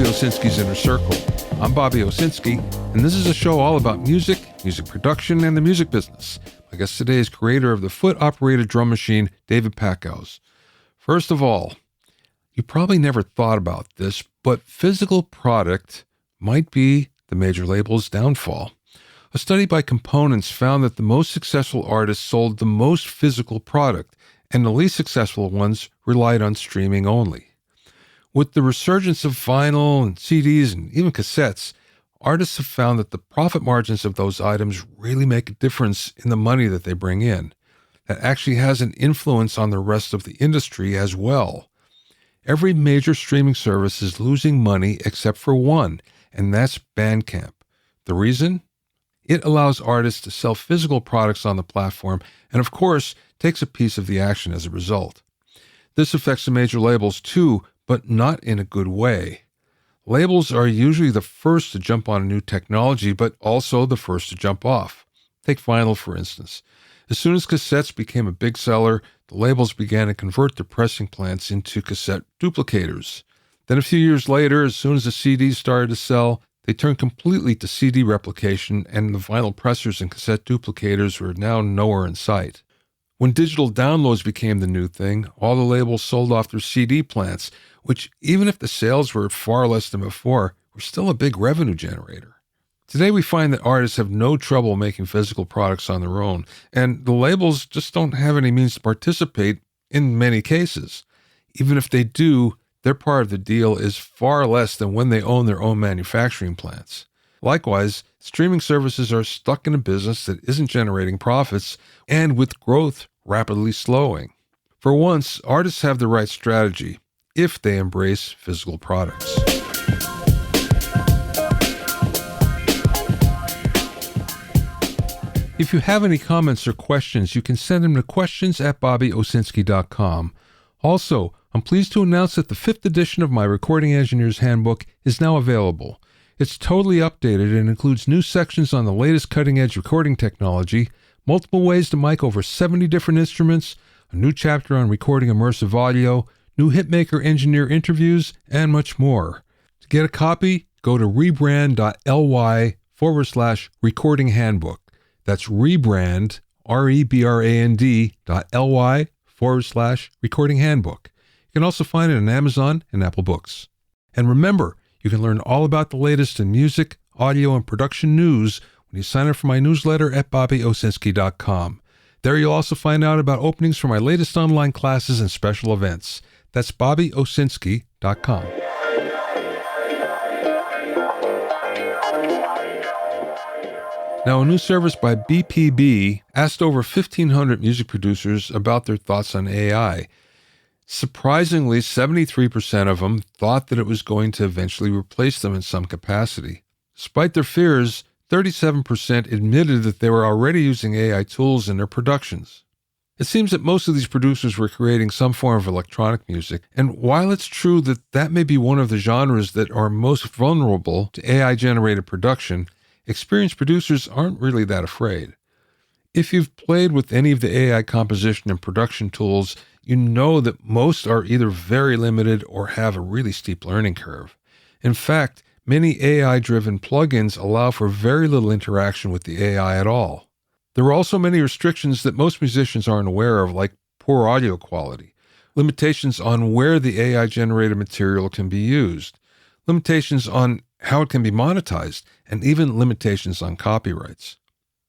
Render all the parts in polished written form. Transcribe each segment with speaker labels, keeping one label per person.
Speaker 1: Bobby Owsinski's Inner Circle. I'm Bobby Owsinski, and this is a show all about music, music production, and the music business. My guest today is creator of the foot-operated drum machine, David Packouz. First of all, you probably never thought about this, but physical product might be the major label's downfall. A study by Components found that the most successful artists sold the most physical product, and the least successful ones relied on streaming only. With the resurgence of vinyl and CDs and even cassettes, artists have found that the profit margins of those items really make a difference in the money that they bring in. That actually has an influence on the rest of the industry as well. Every major streaming service is losing money except for one, and that's Bandcamp. The reason? It allows artists to sell physical products on the platform and, of course, takes a piece of the action as a result. This affects the major labels too, but not in a good way. Labels are usually the first to jump on a new technology, but also the first to jump off. Take vinyl, for instance. As soon as cassettes became a big seller, the labels began to convert their pressing plants into cassette duplicators. Then a few years later, as soon as the CDs started to sell, they turned completely to CD replication, and the vinyl pressers and cassette duplicators were now nowhere in sight. When digital downloads became the new thing, all the labels sold off their CD plants, which, even if the sales were far less than before, were still a big revenue generator. Today we find that artists have no trouble making physical products on their own, and the labels just don't have any means to participate in many cases. Even if they do, their part of the deal is far less than when they own their own manufacturing plants. Likewise, streaming services are stuck in a business that isn't generating profits, and with growth rapidly slowing. For once, artists have the right strategy if they embrace physical products. If you have any comments or questions, you can send them to questions@bobbyowsinski.com. Also, I'm pleased to announce that the 5th edition of my Recording Engineer's Handbook is now available. It's totally updated and includes new sections on the latest cutting-edge recording technology, multiple ways to mic over 70 different instruments, a new chapter on recording immersive audio, new hitmaker engineer interviews, and much more. To get a copy, go to rebrand.ly/recording handbook. That's rebrand, rebrand.ly/recording handbook. You can also find it on Amazon and Apple Books. And remember, you can learn all about the latest in music, audio, and production news when you sign up for my newsletter at bobbyowsinski.com. There you'll also find out about openings for my latest online classes and special events. That's bobbyowsinski.com. Now, a new service by BPB asked over 1,500 music producers about their thoughts on AI. Surprisingly, 73% of them thought that it was going to eventually replace them in some capacity. Despite their fears, 37% admitted that they were already using AI tools in their productions. It seems that most of these producers were creating some form of electronic music, and while it's true that that may be one of the genres that are most vulnerable to AI-generated production, experienced producers aren't really that afraid. If you've played with any of the AI composition and production tools, you know that most are either very limited or have a really steep learning curve. In fact, many AI-driven plugins allow for very little interaction with the AI at all. There are also many restrictions that most musicians aren't aware of, like poor audio quality, limitations on where the AI-generated material can be used, limitations on how it can be monetized, and even limitations on copyrights.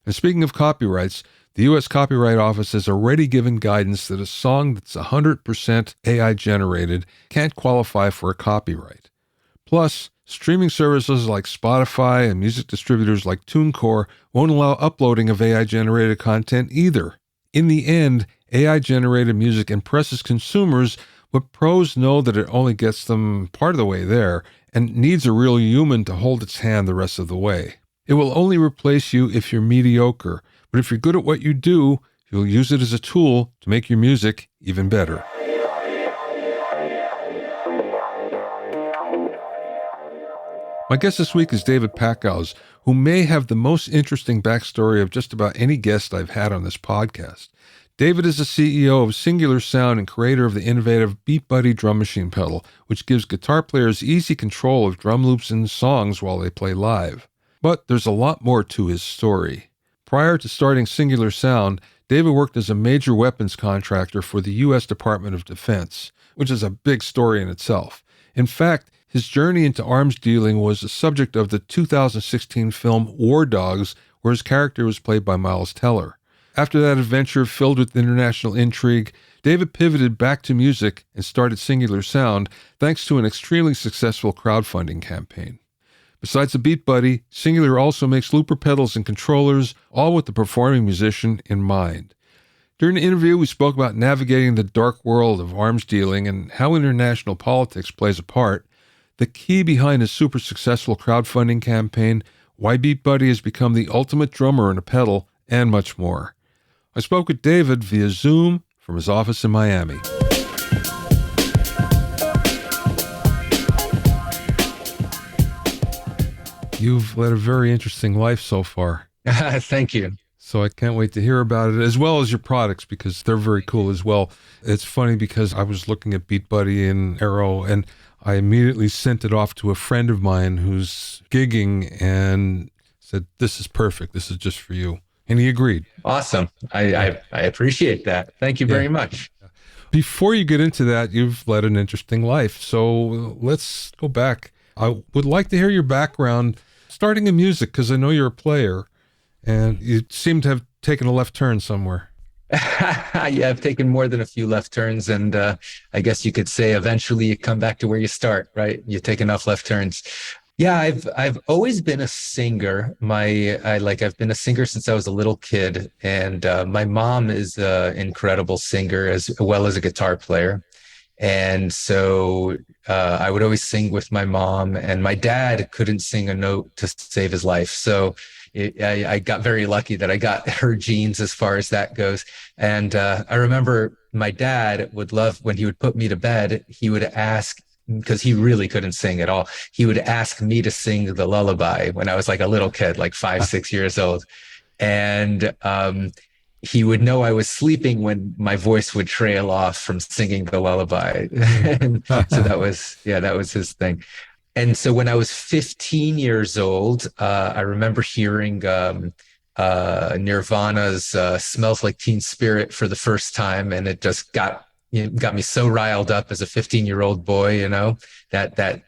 Speaker 1: And speaking of copyrights, the U.S. Copyright Office has already given guidance that a song that's 100% AI-generated can't qualify for a copyright. Plus, streaming services like Spotify and music distributors like TuneCore won't allow uploading of AI-generated content either. In the end, AI-generated music impresses consumers, but pros know that it only gets them part of the way there and needs a real human to hold its hand the rest of the way. It will only replace you if you're mediocre, but if you're good at what you do, you'll use it as a tool to make your music even better. My guest this week is David Packouz, who may have the most interesting backstory of just about any guest I've had on this podcast. David is the CEO of Singular Sound and creator of the innovative Beat Biddy drum machine pedal, which gives guitar players easy control of drum loops and songs while they play live. But there's a lot more to his story. Prior to starting Singular Sound, David worked as a major weapons contractor for the U.S. Department of Defense, which is a big story in itself. In fact, his journey into arms dealing was the subject of the 2016 film War Dogs, where his character was played by Miles Teller. After that adventure filled with international intrigue, David pivoted back to music and started Singular Sound thanks to an extremely successful crowdfunding campaign. Besides the Beat Buddy, Singular also makes looper pedals and controllers, all with the performing musician in mind. During the interview, we spoke about navigating the dark world of arms dealing and how international politics plays a part, the key behind his super successful crowdfunding campaign, why Beat Buddy has become the ultimate drummer in a pedal, and much more. I spoke with David via Zoom from his office in Miami. You've led a very interesting life so far.
Speaker 2: Thank you.
Speaker 1: So I can't wait to hear about it, as well as your products, because they're very cool as well. It's funny because I was looking at Beat Buddy and Arrow, and I immediately sent it off to a friend of mine who's gigging and said, "This is perfect. This is just for you." And he agreed.
Speaker 2: Awesome. I appreciate that. Thank you very much.
Speaker 1: Before you get into that, you've led an interesting life. So let's go back. I would like to hear your background starting in music, because I know you're a player and you seem to have taken a left turn somewhere.
Speaker 2: Yeah, I've taken more than a few left turns, and I guess you could say eventually you come back to where you start, right? You take enough left turns. Yeah, I've always been a singer. I've been a singer since I was a little kid, and my mom is an incredible singer as well as a guitar player. And so I would always sing with my mom, and my dad couldn't sing a note to save his life. So I got very lucky that I got her genes as far as that goes. And I remember my dad would love when he would put me to bed, he would ask, because he really couldn't sing at all, he would ask me to sing the lullaby when I was like a little kid, like 5, 6 years old. And he would know I was sleeping when my voice would trail off from singing the lullaby. And so that was his thing. And so when I was 15 years old, I remember hearing Nirvana's Smells Like Teen Spirit for the first time. And it just got me so riled up as a 15-year-old boy, that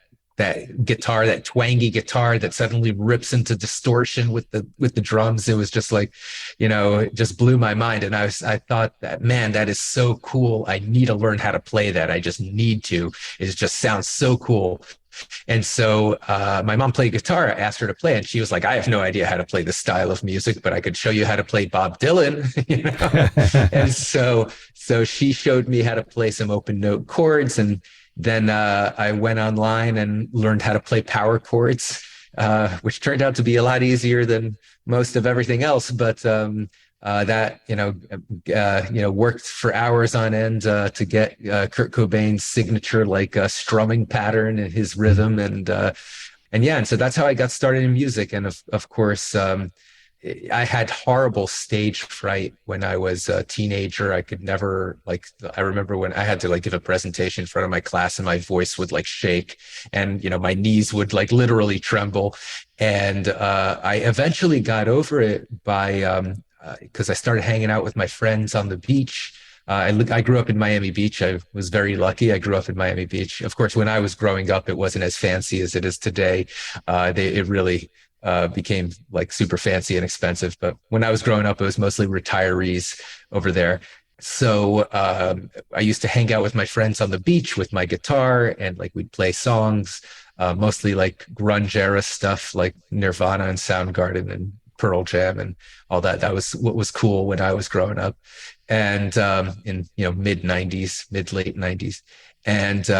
Speaker 2: guitar, that twangy guitar that suddenly rips into distortion with the drums. It was just like, it just blew my mind. And I thought that, man, that is so cool. I need to learn how to play that. I just need to. It just sounds so cool. And so my mom played guitar. I asked her to play, and she was like, "I have no idea how to play this style of music, but I could show you how to play Bob Dylan." And so she showed me how to play some open note chords, and then I went online and learned how to play power chords, which turned out to be a lot easier than most of everything else. But that worked for hours on end to get Kurt Cobain's signature strumming pattern and his rhythm, and so that's how I got started in music. And of course, I had horrible stage fright when I was a teenager. I could never, I remember when I had to give a presentation in front of my class, and my voice would shake, and my knees would literally tremble. And I eventually got over it by because I started hanging out with my friends on the beach. I grew up in Miami Beach. I was very lucky. I grew up in Miami Beach. Of course, when I was growing up, it wasn't as fancy as it is today. It really became super fancy and expensive. But when I was growing up, it was mostly retirees over there. So I used to hang out with my friends on the beach with my guitar, and we'd play songs, mostly grunge era stuff like Nirvana and Soundgarden and Pearl Jam and all that. That was what was cool when I was growing up, and in late 90s. And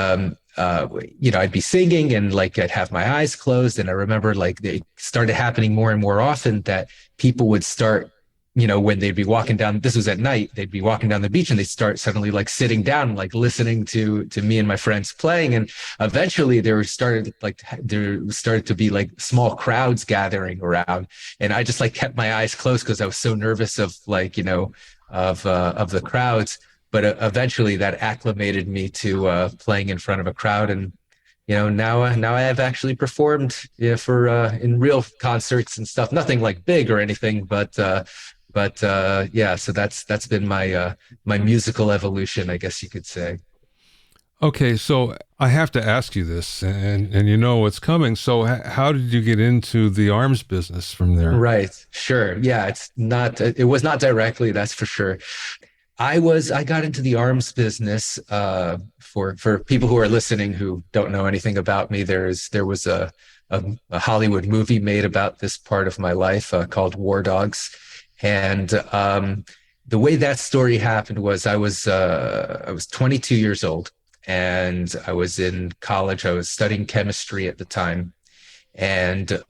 Speaker 2: I'd be singing, and I'd have my eyes closed, and I remember it started happening more and more often that people would start when they'd be walking down, this was at night, they'd be walking down the beach and they'd start suddenly like sitting down, like listening to me and my friends playing. And eventually there started to be like small crowds gathering around. And I just like kept my eyes closed because I was so nervous of like, of the crowds. But eventually that acclimated me to playing in front of a crowd. And now I have actually performed for in real concerts and stuff. Nothing like big or anything, but yeah. So that's been my my musical evolution, I guess you could say.
Speaker 1: Okay, so I have to ask you this, and you know what's coming. So how did you get into the arms business from there?
Speaker 2: Right. Sure. Yeah. It was not directly, that's for sure. I got into the arms business for people who are listening who don't know anything about me. There was a Hollywood movie made about this part of my life called War Dogs, and the way that story happened was I was 22 years old and I was in college. I was studying chemistry at the time, and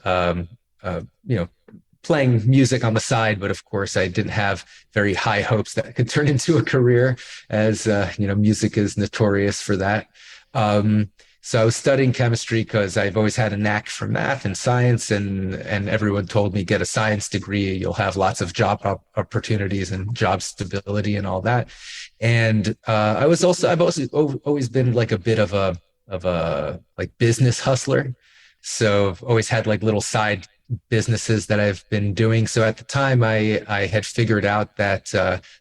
Speaker 2: playing music on the side, but of course I didn't have very high hopes that it could turn into a career, as music is notorious for that. So I was studying chemistry because I've always had a knack for math and science, and everyone told me get a science degree, you'll have lots of job opportunities and job stability and all that. And I've also always been like a bit of a like business hustler. So I've always had like little side businesses that I've been doing. So at the time I had figured out that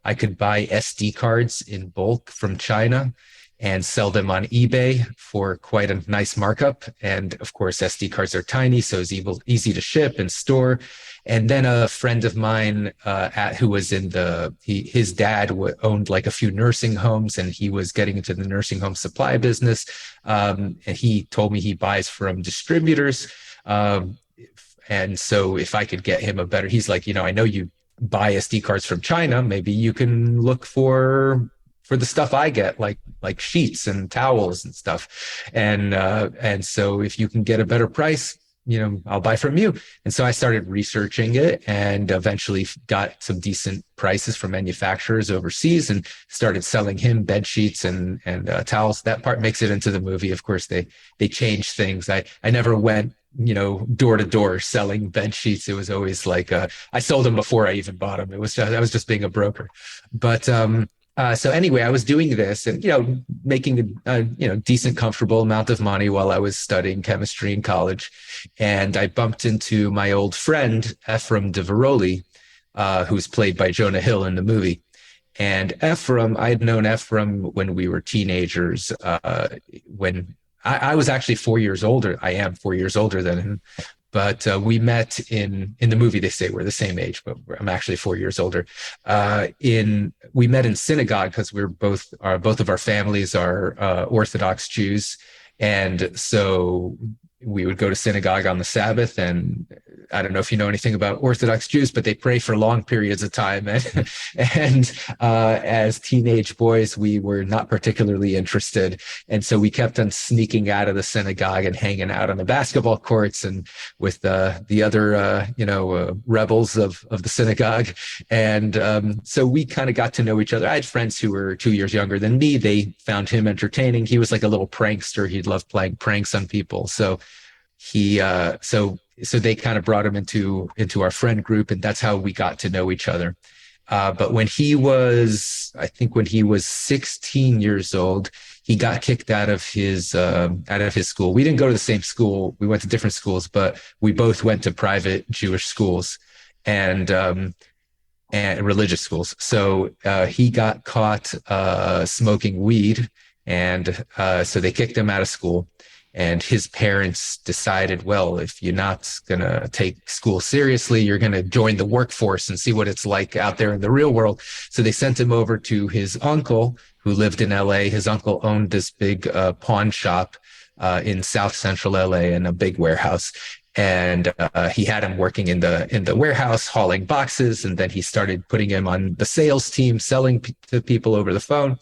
Speaker 2: I could buy SD cards in bulk from China and sell them on eBay for quite a nice markup. And of course, SD cards are tiny, so it's easy to ship and store. And then a friend of mine who was his dad owned like a few nursing homes, and he was getting into the nursing home supply business. And he told me he buys from distributors. And so if I could get him he's like, I know you buy SD cards from China, maybe you can look for the stuff I get, like sheets and towels and stuff. And so if you can get a better price, I'll buy from you. And so I started researching it and eventually got some decent prices from manufacturers overseas and started selling him bed sheets and towels. That part makes it into the movie. Of course, they changed things. I never went door to door selling bed sheets. It was always like I sold them before I even bought them. I was just being a broker. But so anyway, I was doing this and making a decent, comfortable amount of money while I was studying chemistry in college, and I bumped into my old friend Ephraim DeVeroli, who's played by Jonah Hill in the movie. And Ephraim, I had known Ephraim when we were teenagers. When I was actually 4 years older. I am 4 years older than him. But we met in the movie. They say we're the same age, but I'm actually 4 years older. We met in synagogue because both of our families are Orthodox Jews, and so we would go to synagogue on the Sabbath. And I don't know if you know anything about Orthodox Jews, but they pray for long periods of time. And as teenage boys, we were not particularly interested. And so we kept on sneaking out of the synagogue and hanging out on the basketball courts and with the other, rebels of the synagogue. And so we kind of got to know each other. I had friends who were 2 years younger than me. They found him entertaining. He was like a little prankster. He loved playing pranks on people. So so they kind of brought him into our friend group, and that's how we got to know each other. But when he was 16 years old, he got kicked out of his school. We didn't go to the same school. We went to different schools, but we both went to private Jewish schools and religious schools. So he got caught smoking weed, and so they kicked him out of school. And his parents decided, well, if you're not going to take school seriously, you're going to join the workforce and see what it's like out there in the real world. So they sent him over to his uncle, who lived in LA. His uncle owned this big pawn shop in South Central LA in a big warehouse. And he had him working in the warehouse, hauling boxes. And then he started putting him on the sales team, selling to people over the phone.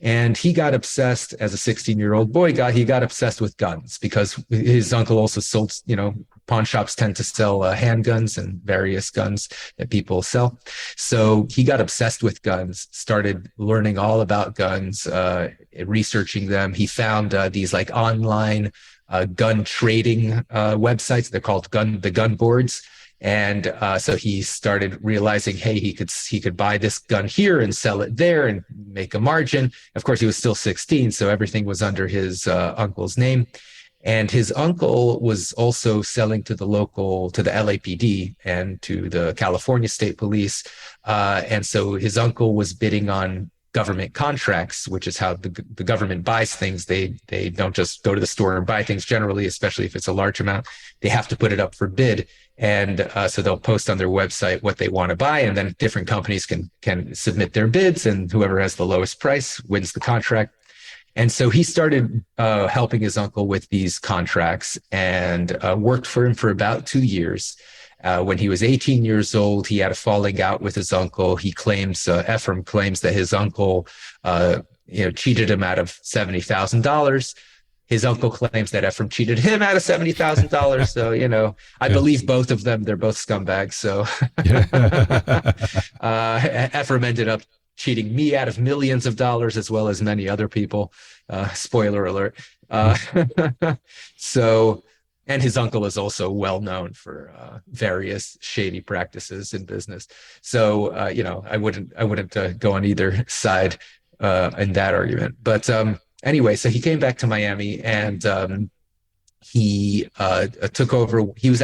Speaker 2: And he got obsessed as a 16-year-old boy. He got obsessed with guns because his uncle also sold, pawn shops tend to sell handguns and various guns that people sell. So he got obsessed with guns, started learning all about guns, researching them. He found these like online gun trading websites. They're called the gun boards. And so he started realizing, hey, he could buy this gun here and sell it there and make a margin. Of course, he was still 16, so everything was under his uncle's name. And his uncle was also selling to the LAPD and to the California State Police. And so his uncle was bidding on government contracts, which is how the government buys things. They don't just go to the store and buy things generally, especially if it's a large amount. They have to put it up for bid. And so they'll post on their website what they want to buy, and then different companies can submit their bids, and whoever has the lowest price wins the contract. And so he started helping his uncle with these contracts and worked for him for about 2 years. When he was 18 years old, he had a falling out with his uncle. He claims, Ephraim claims that his uncle cheated him out of $70,000. His uncle claims that Ephraim cheated him out of $70,000. So, I believe both of them. They're both scumbags. So Ephraim ended up cheating me out of millions of dollars, as well as many other people. Spoiler alert. And his uncle is also well known for various shady practices in business. So, I wouldn't go on either side in that argument. But anyway, so he came back to Miami, and he took over. He was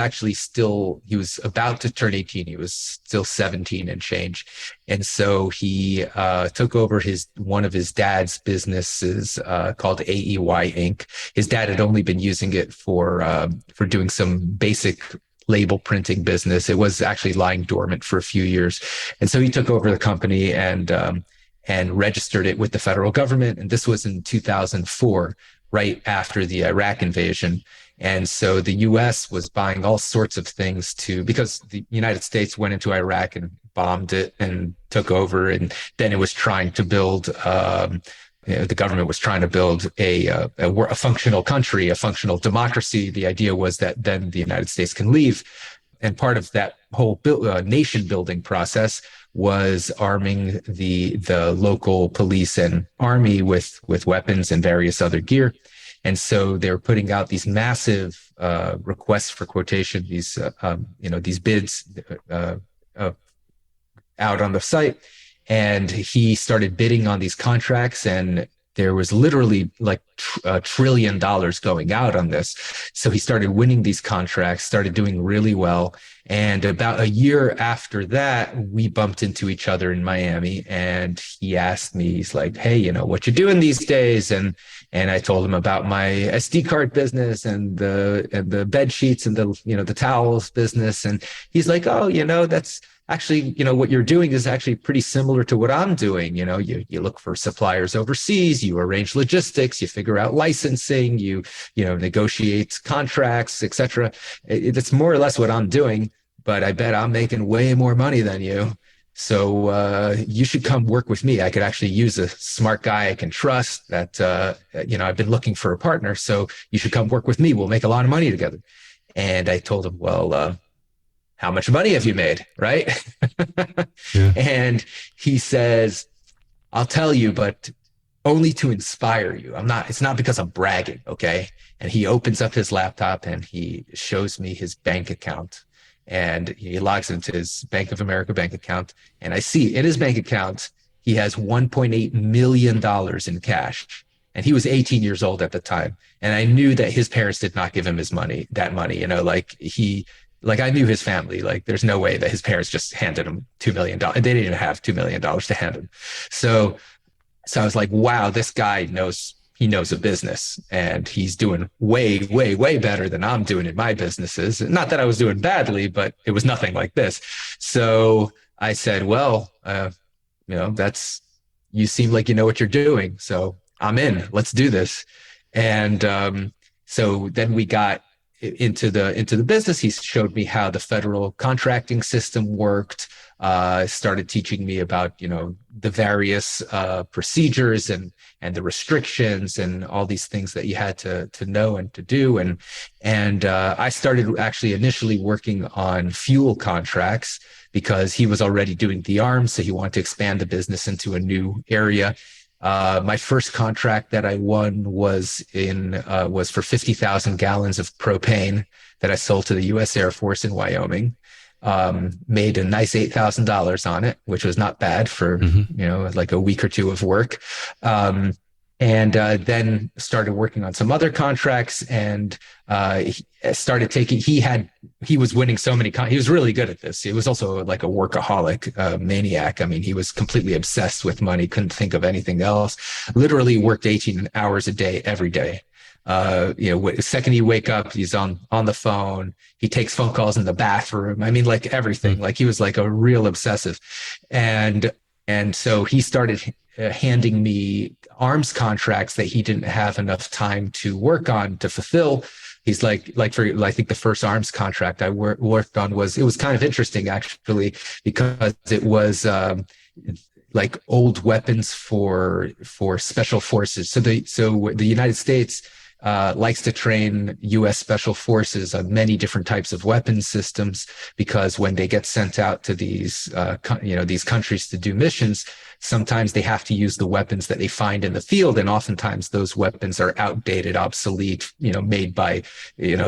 Speaker 2: about to turn 18. He was still 17 and change. And so he took over one of his dad's businesses called AEY Inc. His dad had only been using it for doing some basic label printing business. It was actually lying dormant for a few years. And so he took over the company and registered it with the federal government. And this was in 2004, right after the Iraq invasion. And so the U.S. was buying all sorts of things because the United States went into Iraq and bombed it and took over. And then it was trying to build, the government was trying to build a functional country, a functional democracy. The idea was that then the United States can leave. And part of that whole nation building process was arming the local police and army with weapons and various other gear. And so they're putting out these massive requests for quotation, these bids out on the site. And he started bidding on these contracts, and there was literally like $1 trillion going out on this. So he started winning these contracts, started doing really well. And about a year after that, we bumped into each other in Miami, and he asked me, he's like, hey, what you doing these days? And I told him about my SD card business and the bed sheets and the towels business. And he's like, oh, that's actually, what you're doing is actually pretty similar to what I'm doing. You look for suppliers overseas, you arrange logistics, you figure out licensing, you negotiate contracts, etc. It's more or less what I'm doing, but I bet I'm making way more money than you. So you should come work with me. I could actually use a smart guy I can trust that, I've been looking for a partner. So you should come work with me. We'll make a lot of money together. And I told him, well, how much money have you made? Right. Yeah. And he says, I'll tell you, but only to inspire you. It's not because I'm bragging. Okay. And he opens up his laptop and he shows me his bank account, and he logs into his Bank of America bank account. And I see in his bank account, he has $1.8 million in cash. And he was 18 years old at the time. And I knew that his parents did not give him that money, I knew his family. Like, there's no way that his parents just handed him $2 million. They didn't even have $2 million to hand him. So I was like, wow, this guy knows a business, and he's doing way, way, way better than I'm doing in my businesses. Not that I was doing badly, but it was nothing like this. So I said, well, you seem like you know what you're doing. So I'm in, let's do this. And so then we got into the business. He showed me how the federal contracting system worked, started teaching me about, the various procedures and the restrictions and all these things that you had to know and to do. And I started actually initially working on fuel contracts because he was already doing the arms, so he wanted to expand the business into a new area. My first contract that I won was for 50,000 gallons of propane that I sold to the U.S. Air Force in Wyoming. Made a nice $8,000 on it, which was not bad for, like a week or two of work. And then started working on some other contracts and started taking, he was winning so many, he was really good at this. He was also like a workaholic maniac. I mean, he was completely obsessed with money, couldn't think of anything else, literally worked 18 hours a day, every day. The second you wake up, he's on the phone. He takes phone calls in the bathroom. I mean, like everything. Like he was like a real obsessive, and so he started handing me arms contracts that he didn't have enough time to work on to fulfill. He's like for I think the first arms contract I worked on was kind of interesting actually because it was like old weapons for special forces. So the United States likes to train U.S. Special Forces on many different types of weapons systems because when they get sent out to these countries to do missions, sometimes they have to use the weapons that they find in the field, and oftentimes those weapons are outdated, obsolete, made by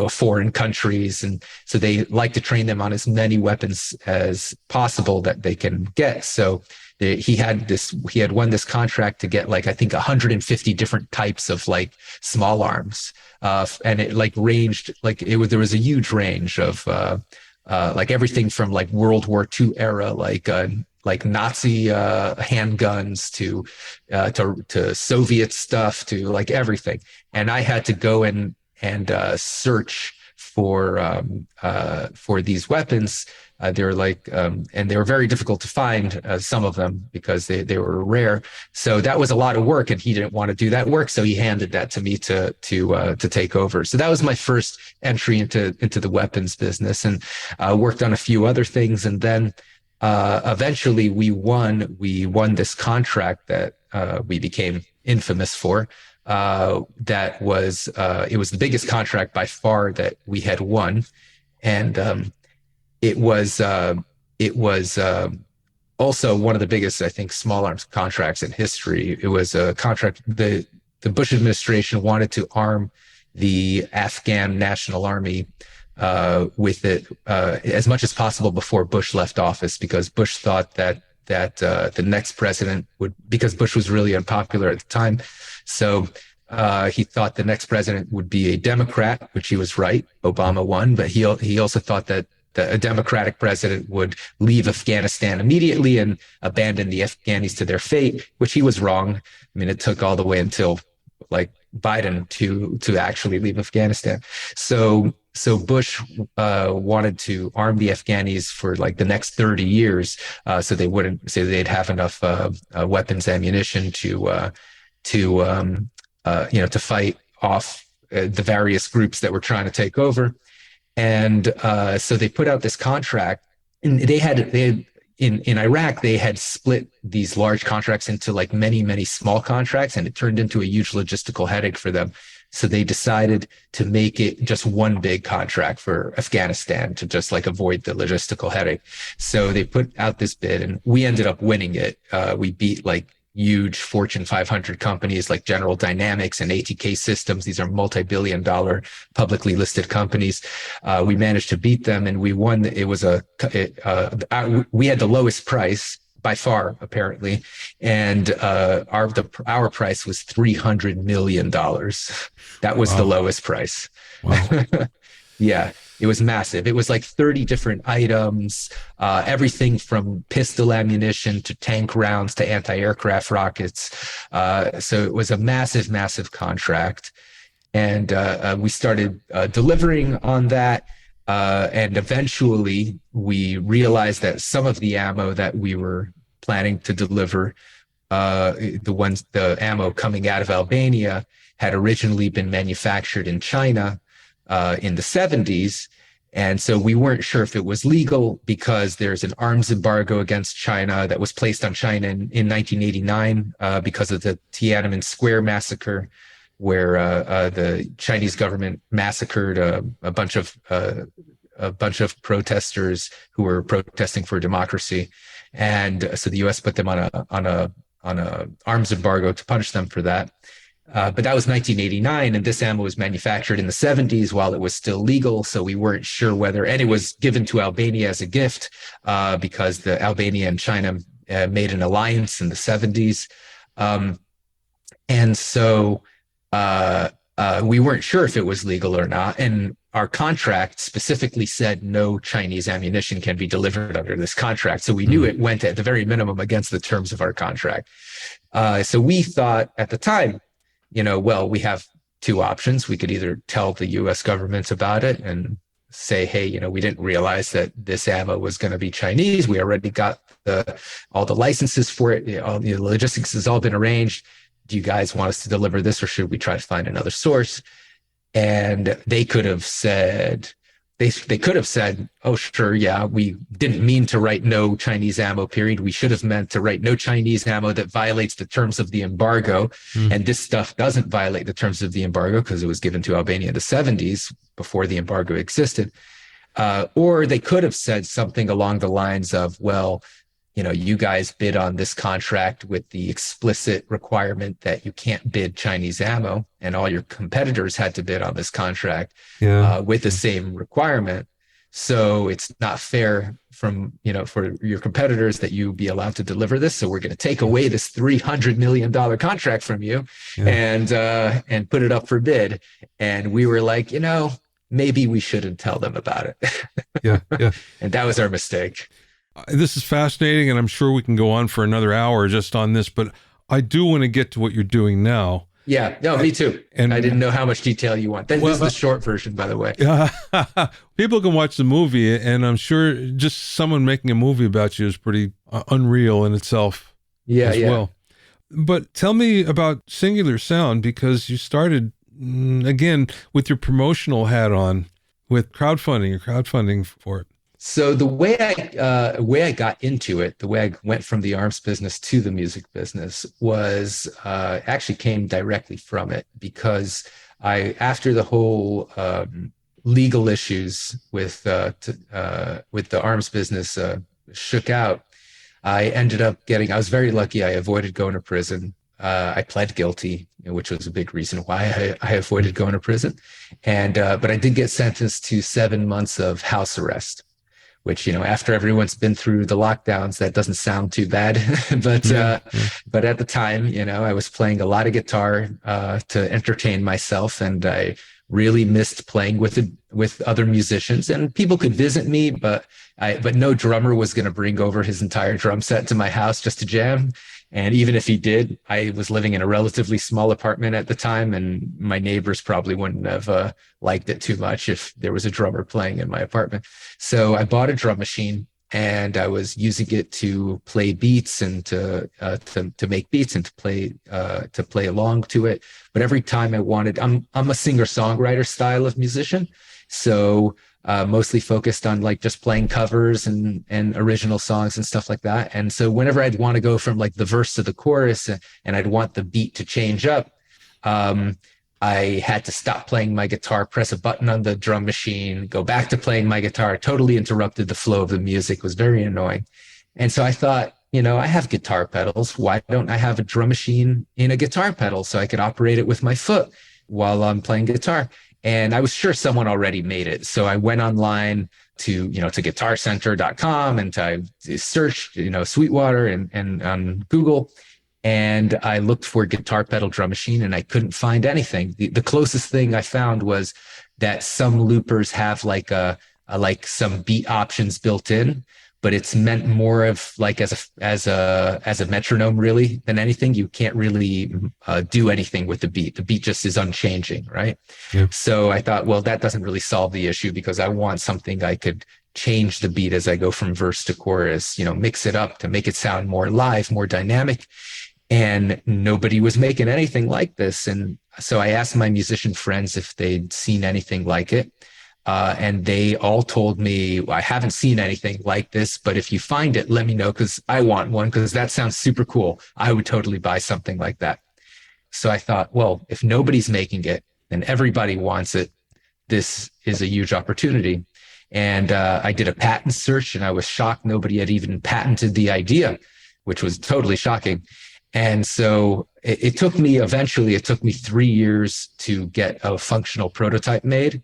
Speaker 2: foreign countries, and so they like to train them on as many weapons as possible that they can get. So he had won this contract to get like I think 150 different types of like small arms, and it like ranged like there was a huge range of like everything from like World War II era like Nazi handguns to Soviet stuff to like everything, and I had to go and search for these weapons. They were like, and they were very difficult to find, some of them, because they were rare. So that was a lot of work, and he didn't want to do that work. So he handed that to me to take over. So that was my first entry into the weapons business, and worked on a few other things. And then eventually we won this contract that we became infamous for. That was it was the biggest contract by far that we had won, and it was also one of the biggest, I think, small arms contracts in history. It was a contract the Bush administration wanted to arm the Afghan National Army with it as much as possible before Bush left office, because Bush thought that the next president would, because Bush was really unpopular at the time. So he thought the next president would be a Democrat, which he was right. Obama won, but he also thought that a Democratic president would leave Afghanistan immediately and abandon the Afghanis to their fate, which he was wrong. I mean, it took all the way until like Biden to actually leave Afghanistan. So Bush wanted to arm the Afghanis for like the next 30 years, so they'd have enough weapons, ammunition to fight off the various groups that were trying to take over. And so they put out this contract, and they had in Iraq, they had split these large contracts into like many, many small contracts, and it turned into a huge logistical headache for them. So they decided to make it just one big contract for Afghanistan to just like avoid the logistical headache. So they put out this bid, and we ended up winning it. We beat like huge Fortune 500 companies like General Dynamics and ATK Systems. These are multi-billion-dollar publicly listed companies. We managed to beat them, and we won. It was we had the lowest price by far, apparently, and our price was $300 million. That was the lowest price.
Speaker 1: Wow.
Speaker 2: Yeah. It was massive. It was like 30 different items, everything from pistol ammunition to tank rounds to anti-aircraft rockets. So it was a massive, massive contract. And we started delivering on that. And eventually we realized that some of the ammo that we were planning to deliver, the ammo coming out of Albania, had originally been manufactured in China in the 70s. And so we weren't sure if it was legal because there's an arms embargo against China that was placed on China in 1989 because of the Tiananmen Square massacre, where the Chinese government massacred a bunch of protesters who were protesting for democracy, and so the U.S. put them on a arms embargo to punish them for that. But that was 1989, and this ammo was manufactured in the 70s while it was still legal. So we weren't sure whether, and it was given to Albania as a gift because the Albania and China made an alliance in the 70s. And so we weren't sure if it was legal or not. And our contract specifically said no Chinese ammunition can be delivered under this contract. So we knew it went at the very minimum against the terms of our contract. So we thought at the time, well, we have two options. We could either tell the U.S. government about it and say, hey, we didn't realize that this ammo was going to be Chinese. We already got all the licenses for it. All the logistics has all been arranged. Do you guys want us to deliver this, or should we try to find another source? And they could have said, oh, sure, yeah, we didn't mean to write no Chinese ammo, period. We should have meant to write no Chinese ammo that violates the terms of the embargo. And this stuff doesn't violate the terms of the embargo because it was given to Albania in the 70s before the embargo existed. Or they could have said something along the lines of, well, you guys bid on this contract with the explicit requirement that you can't bid Chinese ammo, and all your competitors had to bid on this contract with the same requirement. So it's not fair for your competitors that you be allowed to deliver this. So we're going to take away this $300 million contract from you and put it up for bid. And we were like, maybe we shouldn't tell them about it. And that was our mistake.
Speaker 1: This is fascinating, and I'm sure we can go on for another hour just on this, but I do want to get to what you're doing now.
Speaker 2: Yeah, no, me too. And I didn't know how much detail you want. This is the short version, by the way.
Speaker 1: People can watch the movie, and I'm sure just someone making a movie about you is pretty unreal in itself as well. But tell me about Singular Sound, because you started, again, with your promotional hat on with crowdfunding for it.
Speaker 2: So the way I got into it, the way I went from the arms business to the music business was actually came directly from it, because after the whole legal issues with the arms business shook out, I was very lucky. I avoided going to prison. I pled guilty, which was a big reason why I avoided going to prison. But I did get sentenced to 7 months of house arrest, which, after everyone's been through the lockdowns, that doesn't sound too bad. But at the time, I was playing a lot of guitar to entertain myself, and I really missed playing with other musicians. And people could visit me, but no drummer was going to bring over his entire drum set to my house just to jam. And even if he did, I was living in a relatively small apartment at the time, and my neighbors probably wouldn't have liked it too much if there was a drummer playing in my apartment. So I bought a drum machine, and I was using it to play beats and to make beats and to play along to it. But every time I'm a singer-songwriter style of musician, so mostly focused on like just playing covers and original songs and stuff like that. And so whenever I'd want to go from like the verse to the chorus and I'd want the beat to change up, I had to stop playing my guitar, press a button on the drum machine, go back to playing my guitar. Totally interrupted the flow of the music. It was very annoying. And so I thought, I have guitar pedals. Why don't I have a drum machine in a guitar pedal so I could operate it with my foot while I'm playing guitar? And I was sure someone already made it. So I went online to guitarcenter.com, and I searched, Sweetwater and on Google, and I looked for guitar pedal drum machine, and I couldn't find anything. The closest thing I found was that some loopers have like some beat options built in, but it's meant more of like as a metronome really than anything. You can't really do anything with the beat. The beat just is unchanging, right? Yeah. So I thought, well, that doesn't really solve the issue, because I want something I could change the beat as I go from verse to chorus, mix it up to make it sound more live, more dynamic. And nobody was making anything like this. And so I asked my musician friends if they'd seen anything like it. And they all told me, I haven't seen anything like this, but if you find it, let me know because I want one because that sounds super cool. I would totally buy something like that. So I thought, well, if nobody's making it and everybody wants it, this is a huge opportunity. And I did a patent search and I was shocked nobody had even patented the idea, which was totally shocking. And so it took me 3 years to get a functional prototype made.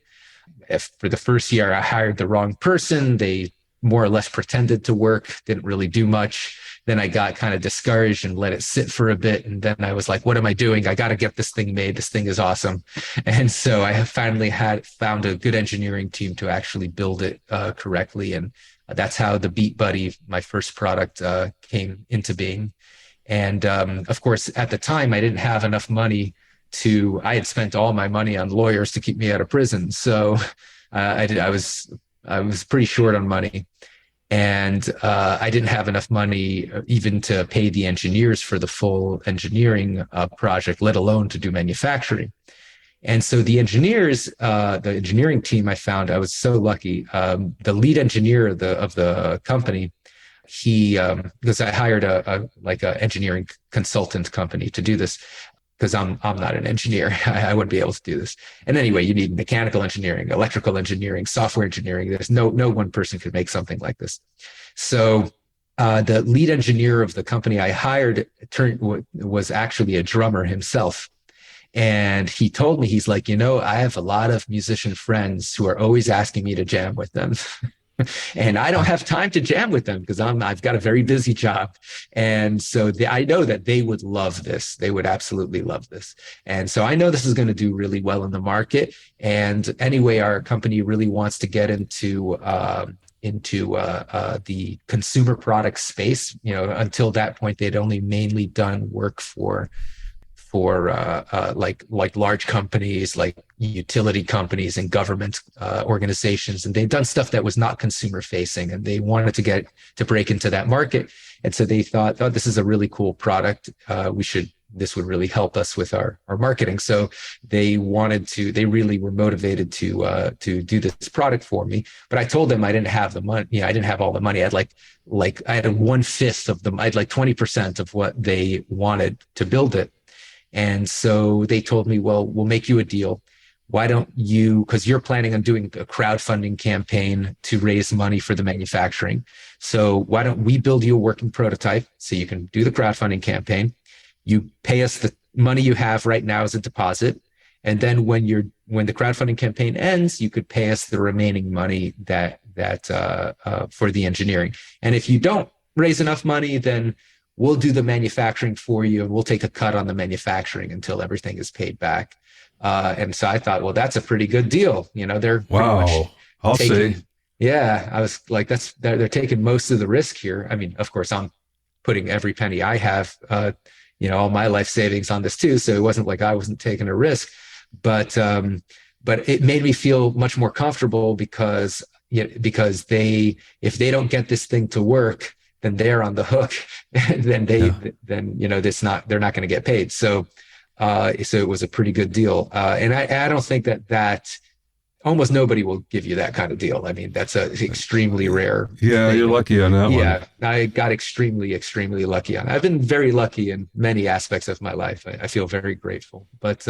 Speaker 2: For the first year, I hired the wrong person. They more or less pretended to work, didn't really do much. Then I got kind of discouraged and let it sit for a bit. And then I was like, what am I doing? I got to get this thing made. This thing is awesome. And so I have finally found a good engineering team to actually build it correctly. And that's how the Beat Buddy, my first product, came into being. And of course, at the time, I didn't have enough money I had spent all my money on lawyers to keep me out of prison. So I was pretty short on money. And I didn't have enough money even to pay the engineers for the full engineering project, let alone to do manufacturing. And so the engineering team I found, I was so lucky. The lead engineer of the company, because I hired a engineering consultant company to do this, because I'm not an engineer. I wouldn't be able to do this. And anyway, you need mechanical engineering, electrical engineering, software engineering. There's no one person could make something like this. So the lead engineer of the company I hired was actually a drummer himself. And he told me, he's like, I have a lot of musician friends who are always asking me to jam with them. And I don't have time to jam with them because I've got a very busy job. And so I know that they would love this. They would absolutely love this. And so I know this is going to do really well in the market. And anyway, our company really wants to get into the consumer product space. Until that point, they'd only mainly done work for large companies, like utility companies and government organizations. And they've done stuff that was not consumer facing, and they wanted to break into that market. And so they thought, oh, this is a really cool product. This would really help us with our marketing. So they really were motivated to do this product for me. But I told them I didn't have the money. I didn't have all the money. I had I had 1/5 of them. I had 20% of what they wanted to build it. And so they told me, well, we'll make you a deal. Why don't you, because you're planning on doing a crowdfunding campaign to raise money for the manufacturing. So why don't we build you a working prototype so you can do the crowdfunding campaign? You pay us the money you have right now as a deposit. And then when the crowdfunding campaign ends, you could pay us the remaining money that for the engineering. And if you don't raise enough money, then we'll do the manufacturing for you, and we'll take a cut on the manufacturing until everything is paid back. And so I thought, well, that's a pretty good deal. They're
Speaker 1: I'll say.
Speaker 2: Yeah, I was like, they're taking most of the risk here. I mean, of course, I'm putting every penny I have, all my life savings on this too. So it wasn't like I wasn't taking a risk, but it made me feel much more comfortable because if they don't get this thing to work, then they're on the hook. Then they're not going to get paid. So it was a pretty good deal. And I don't think that almost nobody will give you that kind of deal. I mean, that's extremely rare.
Speaker 1: Yeah, you're lucky on that one.
Speaker 2: Yeah, I got extremely, extremely lucky on it. I've been very lucky in many aspects of my life. I feel very grateful. But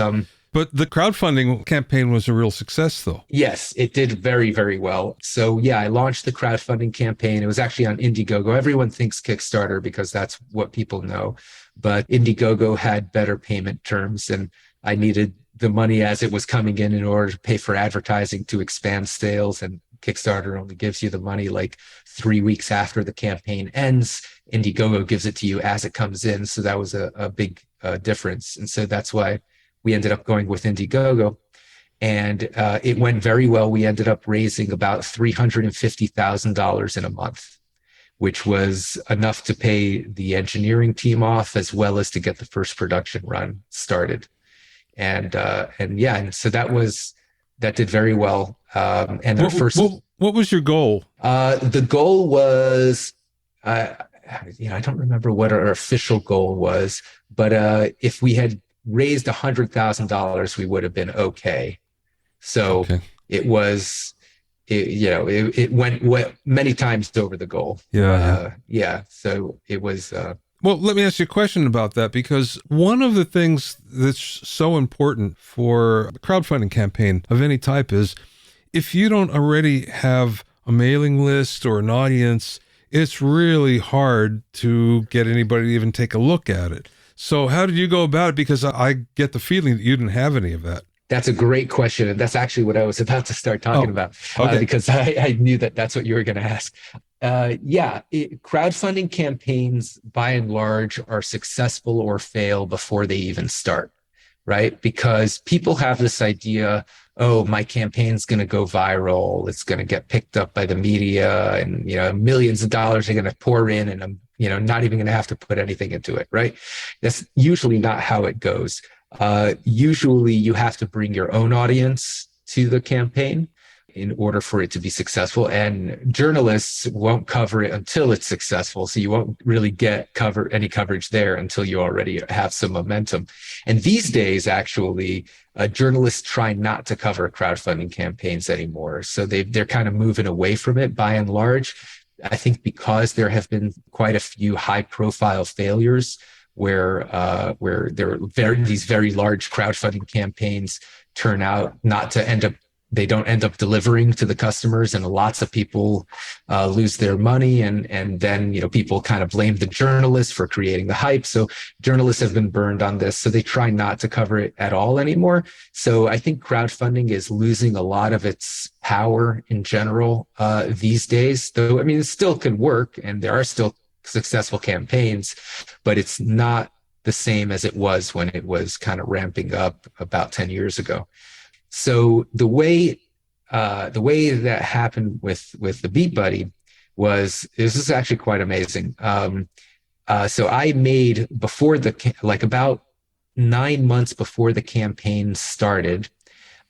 Speaker 1: the crowdfunding campaign was a real success, though.
Speaker 2: Yes, it did very, very well. So yeah, I launched the crowdfunding campaign. It was actually on Indiegogo. Everyone thinks Kickstarter because that's what people know. But Indiegogo had better payment terms, and I needed the money as it was coming in order to pay for advertising to expand sales. And Kickstarter only gives you the money like 3 weeks after the campaign ends. Indiegogo gives it to you as it comes in. So that was a big difference. And so that's why we ended up going with Indiegogo, and it went very well. We ended up raising about $350,000 in a month, which was enough to pay the engineering team off as well as to get the first production run started. And so that did very well. And
Speaker 1: what was your goal?
Speaker 2: The goal was, I don't remember what our official goal was, but if we had raised $100,000, we would have been okay. So It was, it went many times over the goal. Yeah. So it was.
Speaker 1: Well, let me ask you a question about that, because one of the things that's so important for a crowdfunding campaign of any type is if you don't already have a mailing list or an audience, it's really hard to get anybody to even take a look at it. So how did you go about it? Because I get the feeling that you didn't have any of that.
Speaker 2: That's a great question. And that's actually what I was about to start talking about, because I knew that that's what you were going to ask. Crowdfunding campaigns, by and large, are successful or fail before they even start, right? Because people have this idea, oh, my campaign's going to go viral. It's going to get picked up by the media, and, millions of dollars are going to pour in, and I'm, not even going to have to put anything into it, right? That's usually not how it goes. Usually you have to bring your own audience to the campaign in order for it to be successful, and journalists won't cover it until it's successful. So you won't really get any coverage there until you already have some momentum. And these days, actually, journalists try not to cover crowdfunding campaigns anymore. So they're kind of moving away from it by and large. I think because there have been quite a few high profile failures where there are these very large crowdfunding campaigns turn out not to they don't end up delivering to the customers, and lots of people lose their money, and then people kind of blame the journalists for creating the hype. So journalists have been burned on this, so they try not to cover it at all anymore. So I think crowdfunding is losing a lot of its power in general these days. Though it still can work, and there are still successful campaigns, but it's not the same as it was when it was kind of ramping up about 10 years ago. So the way that happened with the Beat Buddy this is actually quite amazing. So I made about 9 months before the campaign started,